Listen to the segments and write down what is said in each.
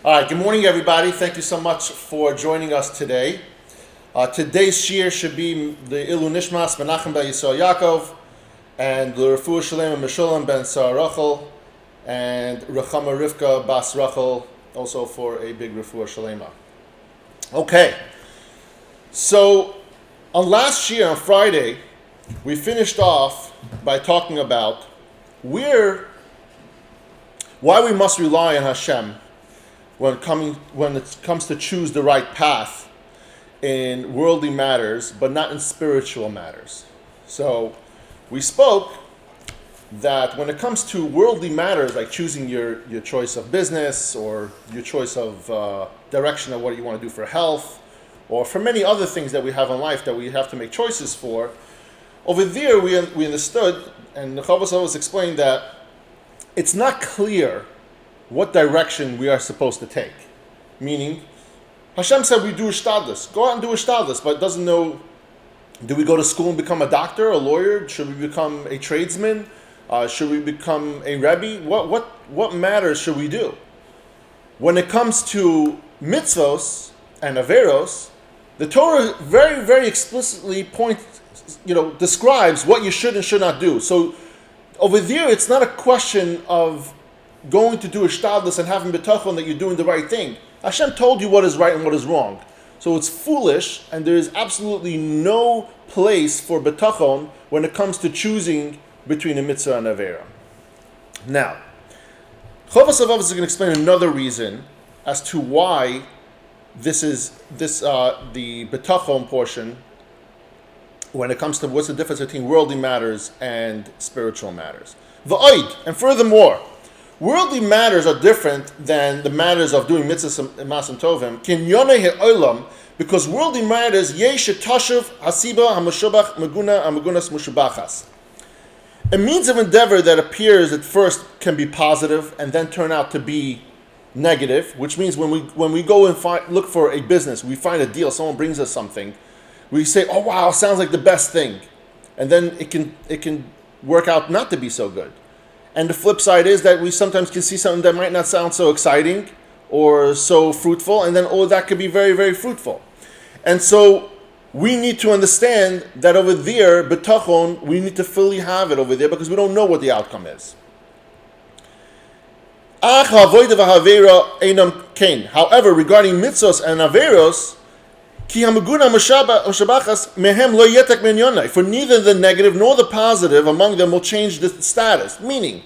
All right, good morning, everybody. Thank you so much for joining us today. Today's shiur should be the Ilu Nishmas Menachem ben Yisrael Yaakov and the Refuah Shalem and Meshulam ben Sarah Rachel and Rechama Rivka Bas Rachel, also for a big Refuah Shalema. Okay, so on last year, on Friday, we finished off by talking about why we must rely on Hashem when it comes to choose the right path in worldly matters, but not in spiritual matters. So we spoke that when it comes to worldly matters, like choosing your choice of business or your choice of direction of what you want to do for health, or for many other things that we have in life that we have to make choices for, over there we understood, and the Rav Av explained that it's not clear what direction we are supposed to take. Meaning, Hashem said we do ishtadlus. Go out and do ishtadlus, but doesn't know, do we go to school and become a doctor, a lawyer? Should we become a tradesman? Should we become a rebbe? What matters should we do? When it comes to mitzvos and averos, the Torah very, very explicitly describes what you should and should not do. So over there, it's not a question of going to do ishtadlus and having bitachon that you're doing the right thing. Hashem told you what is right and what is wrong. So it's foolish, and there is absolutely no place for bitachon when it comes to choosing between a mitzvah and avera. Now, Rav Av is going to explain another reason as to why the bitachon portion, when it comes to what's the difference between worldly matters and spiritual matters. V'oid, and furthermore, worldly matters are different than the matters of doing mitzvahs and masim tovim. Kinyonei ha'olam, because worldly matters, yesh tashuv hasiba hamushubach maguna amagunas mushubachas. A means of endeavor that appears at first can be positive and then turn out to be negative, which means when we go and look for a business, we find a deal, someone brings us something, we say, "Oh wow, sounds like the best thing," and then it can work out not to be so good. And the flip side is that we sometimes can see something that might not sound so exciting or so fruitful, and then, that could be very, very fruitful. And so we need to understand that over there, bitachon, we need to fully have it over there because we don't know what the outcome is. However, regarding mitzvos and averos, for neither the negative nor the positive among them will change the status. Meaning,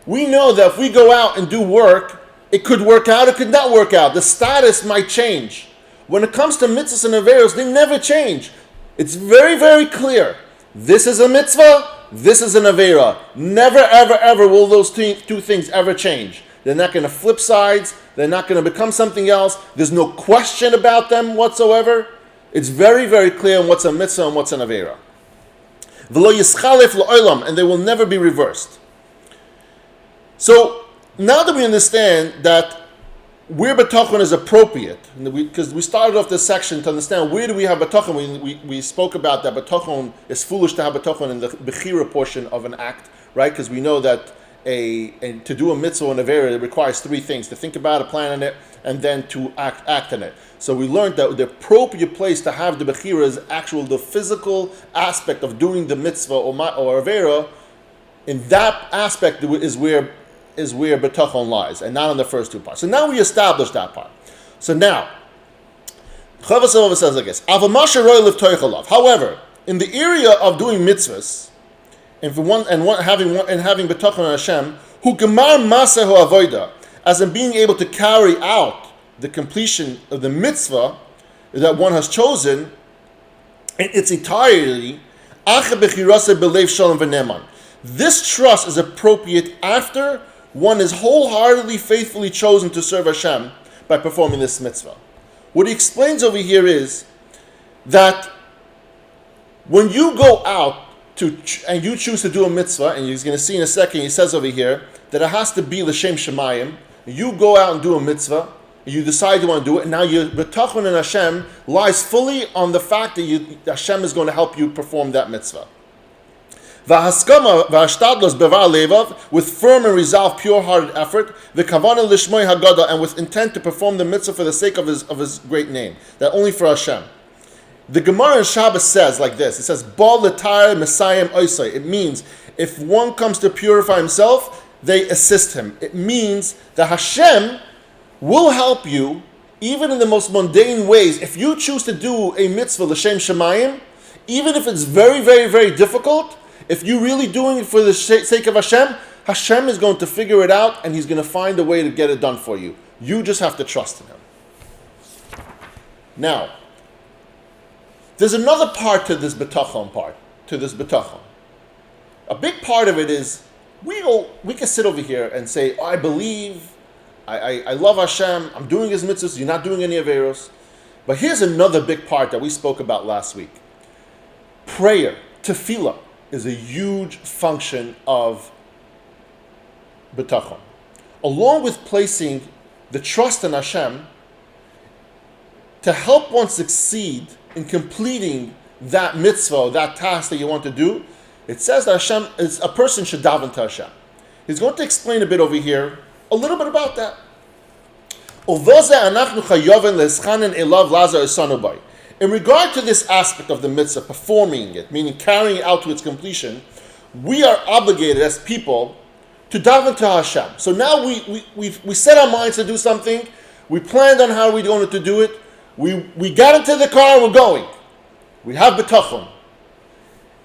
we know that if we go out and do work, it could work out, it could not work out. The status might change. When it comes to mitzvahs and averos, they never change. It's very, very clear. This is a mitzvah, this is an avera. Never, ever, ever will those two things ever change. They're not going to flip sides. They're not going to become something else. There's no question about them whatsoever. It's very, very clear on what's a mitzvah and what's an avera. V'lo yischalef lo'olam, and they will never be reversed. So now that we understand that where bitachon is appropriate, because we started off this section to understand where do we have bitachon. We spoke about that bitachon is foolish to have bitachon in the bechira portion of an act, right? Because we know that to do a mitzvah and avera, it requires three things: to think about it, plan on it, and then to act on it. So we learned that the appropriate place to have the bechira is the physical aspect of doing the mitzvah or avera. In that aspect is where bitachon lies, and not on the first two parts. So now we established that part. So now, Rav Av says like this: however, in the area of doing mitzvahs, having bitachon on Hashem, who gemar masehu avoda, as in being able to carry out the completion of the mitzvah that one has chosen in its entirety. This trust is appropriate after one is wholeheartedly, faithfully chosen to serve Hashem by performing this mitzvah. What he explains over here is that when you go out and you choose to do a mitzvah, and he's going to see in a second, he says over here that it has to be l'shem shemayim. You go out and do a mitzvah, you decide you want to do it, and now your bitachon in Hashem lies fully on the fact that Hashem is going to help you perform that mitzvah. V'haskama v'ashtadlos bevar levav, with firm and resolved, pure-hearted effort. V'kavana lishmoi hagada, and with intent to perform the mitzvah for the sake of his great name, that only for Hashem. The Gemara in Shabbos says like this. It says, Bal l'tar mesayim oisai. It means if one comes to purify himself, they assist him. It means that Hashem will help you even in the most mundane ways. If you choose to do a mitzvah l'shem shemayim, even if it's very, very, very difficult, if you're really doing it for the sake of Hashem, Hashem is going to figure it out and He's going to find a way to get it done for you. You just have to trust in Him. Now, there's another part to this bitachon. A big part of it is we can sit over here and say, I believe, I love Hashem, I'm doing His mitzvahs, you're not doing any averos. But here's another big part that we spoke about last week. Prayer, tefillah, is a huge function of bitachon. Along with placing the trust in Hashem, to help one succeed in completing that mitzvah, that task that you want to do, it says that a person should daven to Hashem. He's going to explain a bit over here, a little bit about that. In regard to this aspect of the mitzvah, performing it, meaning carrying it out to its completion, we are obligated as people to daven to Hashem. So now we set our minds to do something, we planned on how we're going to do it, we got into the car, we're going. We have bitachon.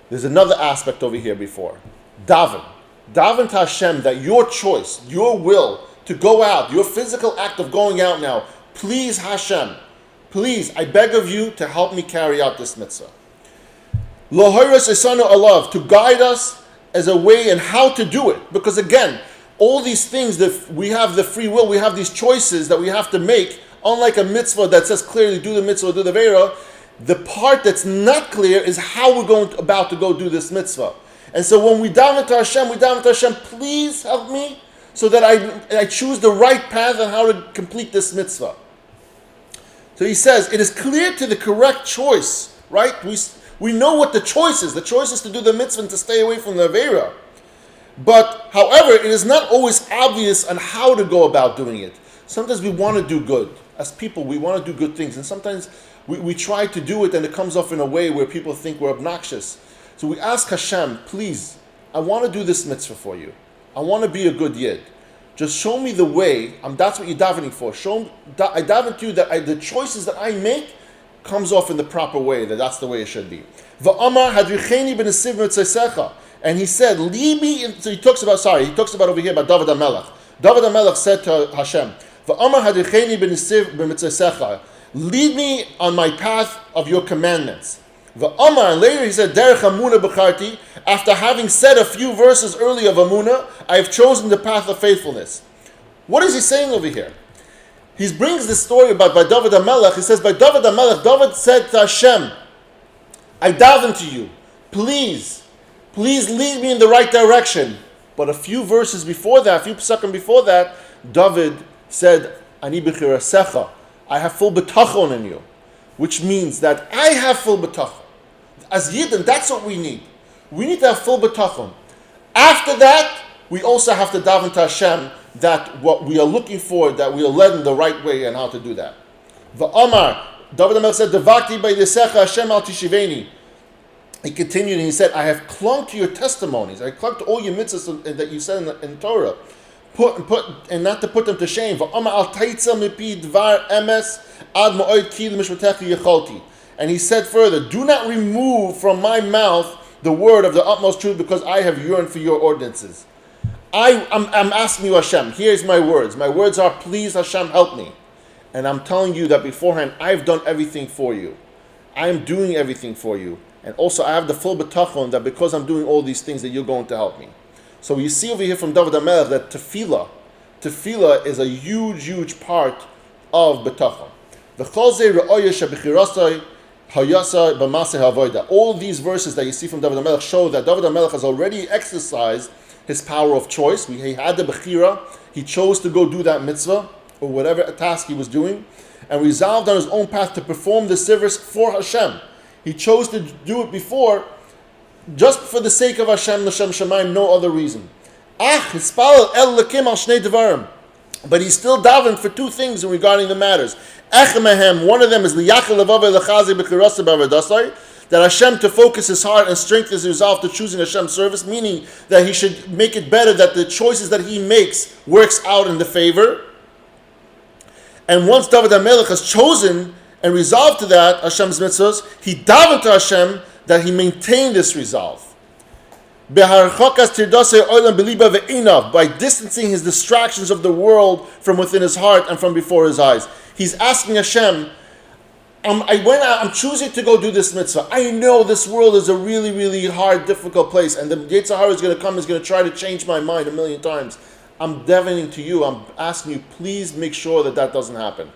There's another aspect over here before. Daven. Daven to Hashem that your choice, your will to go out, your physical act of going out now, please Hashem, please, I beg of you to help me carry out this mitzvah. Lohoiras esanu alav, to guide us as a way and how to do it. Because again, all these things that we have the free will, we have these choices that we have to make. Unlike a mitzvah that says clearly do the mitzvah, do the vera, the part that's not clear is how we're about to go do this mitzvah. And so when we daven to Hashem, please help me so that I choose the right path on how to complete this mitzvah. So he says, it is clear to the correct choice, right? We know what the choice is. The choice is to do the mitzvah and to stay away from the vera. But, however, it is not always obvious on how to go about doing it. Sometimes we want to do good. As people, we want to do good things. And sometimes we try to do it and it comes off in a way where people think we're obnoxious. So we ask Hashem, please, I want to do this mitzvah for you. I want to be a good yid. Just show me the way. That's what you're davening for. I daven to you that the choices that I make comes off in the proper way, that's the way it should be. And he said, lead me in, so he talks about over here about David HaMelech. David HaMelech said to Hashem, lead me on my path of your commandments. And later he said, after having said a few verses earlier of Amunah, I have chosen the path of faithfulness. What is he saying over here? He brings this story about by David HaMelech. He says, by David HaMelech, David said to Hashem, I daven to you, please lead me in the right direction. But a few verses before that, a few psukim before that, David said, Ani b'chirasecha, I have full bitachon in you, which means that I have full bitachon. As Yidden, that's what we need. We need to have full bitachon. After that, we also have to daven to Hashem that what we are looking for, that we are led in the right way and how to do that. V'amar, David HaMelech said, Devakti b'yisecha Hashem al tishiveni. He continued and he said, I have clung to your testimonies. I clung to all your mitzvahs that you said in Torah. And not to put them to shame. And he said further, do not remove from my mouth the word of the utmost truth, because I have yearned for your ordinances. I'm asking you, Hashem, here's my words. My words are, please, Hashem, help me. And I'm telling you that beforehand, I've done everything for you. I am doing everything for you. And also, I have the full bitachon that because I'm doing all these things, that you're going to help me. So you see over here from David HaMelech that tefillah is a huge, huge part of bitachon. All these verses that you see from David HaMelech show that David HaMelech has already exercised his power of choice. He had the bechira. He chose to go do that mitzvah or whatever task he was doing, and resolved on his own path to perform the service for Hashem. He chose to do it before just for the sake of Hashem, l'shem shamayim, no other reason. Hispalel el lekim al shnei devarim. But he's still davened for two things regarding the matters. One of them is that Hashem to focus his heart and strengthen his resolve to choosing Hashem's service, meaning that he should make it better, that the choices that he makes works out in the favor. And once David HaMelech has chosen and resolved to that, Hashem's mitzvos, he davened to Hashem that he maintain this resolve. By distancing his distractions of the world from within his heart and from before his eyes. He's asking Hashem, I'm choosing to go do this mitzvah. I know this world is a really, really hard, difficult place, and the Yetzer Hara is going to come, is going to try to change my mind a million times. I'm davening to you. I'm asking you, please make sure that doesn't happen.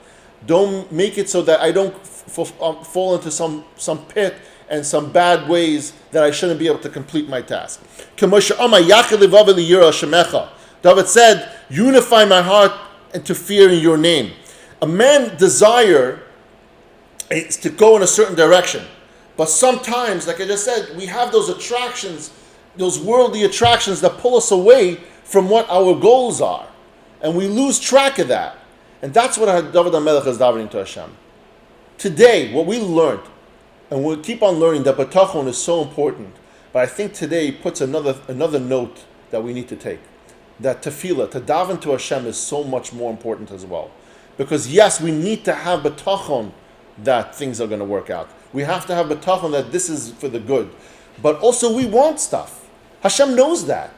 Don't make it so that I don't fall into some pit and some bad ways that I shouldn't be able to complete my task. David said, unify my heart and to fear in your name. A man's desire is to go in a certain direction. But sometimes, like I just said, we have those attractions, those worldly attractions that pull us away from what our goals are. And we lose track of that. And that's what David HaMelech is davening to Hashem. Today, what we learned, and we'll keep on learning, that bitachon is so important. But I think today puts another note that we need to take. That tefillah, to daven to Hashem, is so much more important as well. Because yes, we need to have bitachon that things are going to work out. We have to have bitachon that this is for the good. But also we want stuff. Hashem knows that.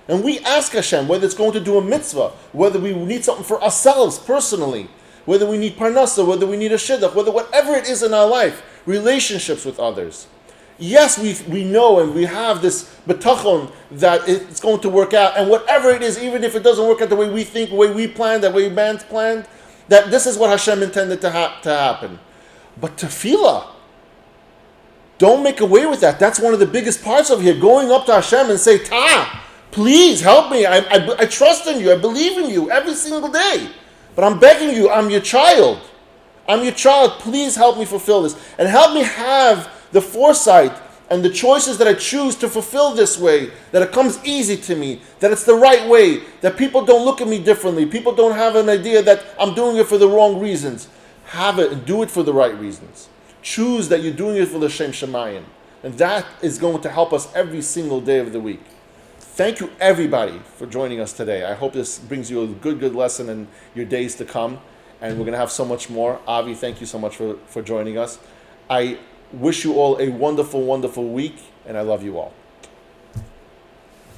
And we ask Hashem whether it's going to do a mitzvah, whether we need something for ourselves personally, whether we need parnasa, whether we need a shidduch, whatever it is in our life, relationships with others. Yes, we know and we have this bitachon that it's going to work out, and whatever it is, even if it doesn't work out the way we think, the way we planned, the way man's planned, that this is what Hashem intended to happen. But tefillah, don't make away with that. That's one of the biggest parts of here, going up to Hashem and say, please help me. I trust in you. I believe in you every single day. But I'm begging you, I'm your child. I'm your child. Please help me fulfill this. And help me have the foresight and the choices that I choose to fulfill this way, that it comes easy to me, that it's the right way, that people don't look at me differently, people don't have an idea that I'm doing it for the wrong reasons. Have it and do it for the right reasons. Choose that you're doing it for the Shem Shemayim. And that is going to help us every single day of the week. Thank you, everybody, for joining us today. I hope this brings you a good lesson in your days to come. And we're going to have so much more. Avi, thank you so much for joining us. I wish you all a wonderful, wonderful week, and I love you all.